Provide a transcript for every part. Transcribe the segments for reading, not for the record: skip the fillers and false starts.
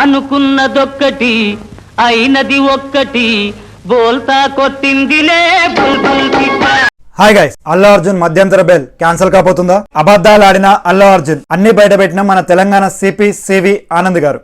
అనుకున్నదొక్కటి అయినది ఒక్కటి బోల్తా కొట్టిందిలే బుల్బుల్ పిట్ట. హాయ్ గైస్, అల్లు అర్జున్ మధ్యంతర బెయిల్ క్యాన్సిల్ కాబోతుందా? అబద్ధాలు ఆడిన అల్లు అర్జున్ అన్ని బయటపెట్టిన మన తెలంగాణ సిపి సివి ఆనంద్ గారు.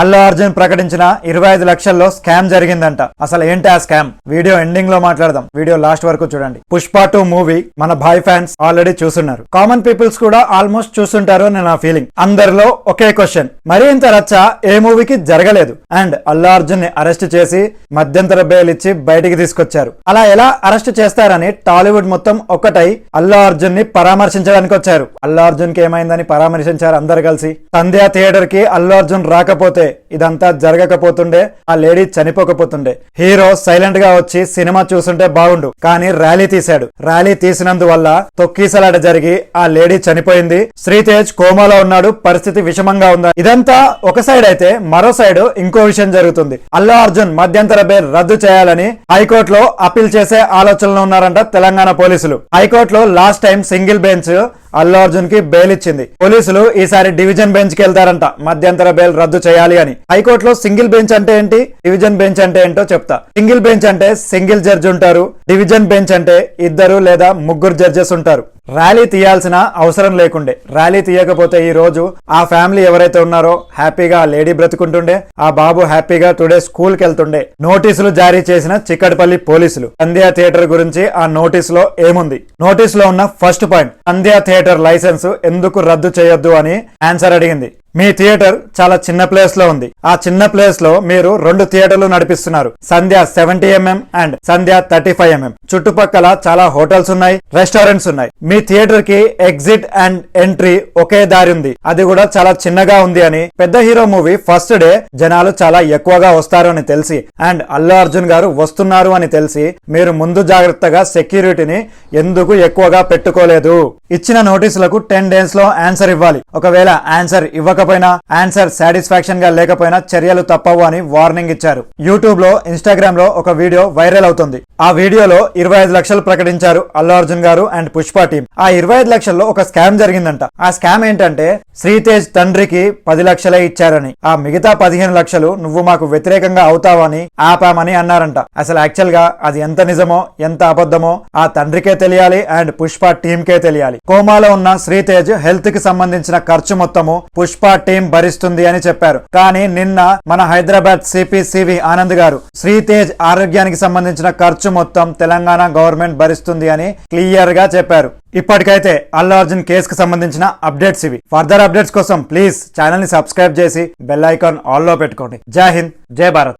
అల్లు అర్జున్ ప్రకటించిన 25 లక్షల్లో స్కామ్ జరిగిందంట. అసలు ఏంటి ఆ స్కామ్? వీడియో ఎండింగ్ లో మాట్లాడదాం. వీడియో లాస్ట్ వరకు చూడండి. పుష్ప 2 మూవీ మన బాయ్ ఫ్యాన్స్ ఆల్రెడీ చూస్తున్నారు. కామన్ పీపుల్స్ కూడా ఆల్మోస్ట్ చూస్తుంటారు అని నా ఫీలింగ్. అందరిలో ఒకే క్వశ్చన్, మరి ఇంత రచ్చ ఏ మూవీకి జరగలేదు. అండ్ అల్లు అర్జున్ ని అరెస్ట్ చేసి మధ్యంతర బెయిల్ ఇచ్చి బయటికి తీసుకొచ్చారు. అలా ఎలా అరెస్ట్ చేస్తారని టాలీవుడ్ మొత్తం ఒక్కటై అల్లు అర్జున్ ని పరామర్శించడానికి వచ్చారు. అల్లు అర్జున్ కి ఏమైందని పరామర్శించారు అందరు కలిసి. సంధ్య థియేటర్ కి అల్లు అర్జున్ రాకపోతే ఇదంతా జరగకపోతుండే, ఆ లేడీ చనిపోకపోతుండే. హీరో సైలెంట్ గా వచ్చి సినిమా చూస్తుంటే బాగుండు, కానీ ర్యాలీ తీశాడు. ర్యాలీ తీసినందువల్ల తొక్కీసలాట జరిగి ఆ లేడీ చనిపోయింది. శ్రీతేజ్ కోమాలో ఉన్నాడు, పరిస్థితి విషమంగా ఉంది. ఇదంతా ఒక సైడ్ అయితే, మరో సైడ్ ఇంకో విషయం జరుగుతుంది. అల్లు అర్జున్ మధ్యంతర బెయిల్ రద్దు చేయాలని హైకోర్టులో అప్పీల్ చేసే ఆలోచనలో ఉన్నారంట తెలంగాణ పోలీసులు. హైకోర్టులో last time single bench Allu Arjun కి బెయిల్ ఇచ్చింది. పోలీసులు ఈసారి డివిజన్ బెంచ్ కి వెళ్తారంట మధ్యంతర బెయిల్ రద్దు చేయాలి అని. హైకోర్టులో సింగిల్ బెంచ్ అంటే ఏంటి, డివిజన్ బెంచ్ అంటే ఏంటో చెప్తా. సింగిల్ బెంచ్ అంటే సింగిల్ జడ్జి ఉంటారు. డివిజన్ బెంచ్ అంటే 2 లేదా 3 జడ్జెస్ ఉంటారు. ర్యాలీ తీయాల్సిన అవసరం లేకుండే. ర్యాలీ తీయకపోతే ఈ రోజు ఆ ఫ్యామిలీ ఎవరైతే ఉన్నారో హ్యాపీగా ఆ లేడీ బ్రతుకుంటుండే, ఆ బాబు హ్యాపీగా టుడే స్కూల్ కి వెళ్తుండే. నోటీసులు జారీ చేసిన చిక్కడపల్లి పోలీసులు. సంధ్య థియేటర్ గురించి ఆ నోటీస్ లో ఏముంది? నోటీస్ లో ఉన్న ఫస్ట్ పాయింట్, సంధ్య థియేటర్ లైసెన్స్ ఎందుకు రద్దు చేయొద్దు అని ఆన్సర్ అడిగింది. మీ థియేటర్ చాలా చిన్న ప్లేస్ లో ఉంది. ఆ చిన్న ప్లేస్ లో మీరు 2 థియేటర్లు నడిపిస్తున్నారు. సంధ్య 70mm అండ్ సంధ్య 35mm. చుట్టుపక్కల చాలా హోటల్స్ ఉన్నాయి, రెస్టారెంట్స్ ఉన్నాయి. మీ థియేటర్ కి ఎగ్జిట్ అండ్ ఎంట్రీ ఒకే దారి ఉంది, అది కూడా చాలా చిన్నగా ఉంది అని. పెద్ద హీరో మూవీ ఫస్ట్ డే జనాలు చాలా ఎక్కువగా వస్తారు అని తెలిసి, అండ్ అల్లు అర్జున్ గారు వస్తున్నారు అని తెలిసి మీరు ముందు జాగ్రత్తగా సెక్యూరిటీని ఎందుకు ఎక్కువగా పెట్టుకోలేదు? ఇచ్చిన నోటీసులకు 10 days లో ఆన్సర్ ఇవ్వాలి. ఒకవేళ ఆన్సర్ ఇవ్వకపోయినా, ఆన్సర్ సాటిస్ఫాక్షన్ గా లేకపోయినా చర్యలు తప్పవు అని వార్నింగ్ ఇచ్చారు. యూట్యూబ్ లో, ఇన్స్టాగ్రామ్ లో ఒక వీడియో వైరల్ అవుతుంది. ఆ వీడియోలో 25 లక్షలు ప్రకటించారు అల్లు అర్జున్ గారు అండ్ పుష్ప టీం. ఆ 25 లక్షల్లో ఒక స్కామ్ జరిగిందంట. ఆ స్కామ్ ఏంటంటే శ్రీతేజ్ తండ్రికి 10 లక్షలే ఇచ్చారని, ఆ మిగతా 15 లక్షలు నువ్వు మాకు వ్యతిరేకంగా అవుతావని ఆపామని అన్నారంట. అసలు యాక్చువల్ గా అది ఎంత నిజమో ఎంత అబద్ధమో ఆ తండ్రికే తెలియాలి అండ్ పుష్ప టీం కే తెలియాలి. కోమాలో ఉన్న శ్రీతేజ్ హెల్త్ కి సంబంధించిన ఖర్చు మొత్తము పుష్ప టీం భరిస్తుంది అని చెప్పారు. కానీ నిన్న మన హైదరాబాద్ సిపి సివి ఆనంద్ గారు శ్రీతేజ్ ఆరోగ్యానికి సంబంధించిన ఖర్చు మొత్తం తెలంగాణ గవర్నమెంట్ భరిస్తుంది అని క్లియర్ గా చెప్పారు. ఇప్పటికైతే అల్లు అర్జున్ కేసుకు సంబంధించిన అప్డేట్స్ ఇవి. ఫర్దర్ అప్డేట్స్ కోసం ప్లీజ్ ఛానల్ ని సబ్స్క్రైబ్ చేసి బెల్ ఐకాన్ ఆల్ లో పెట్టుకోండి. జై హింద్, జై భారత్.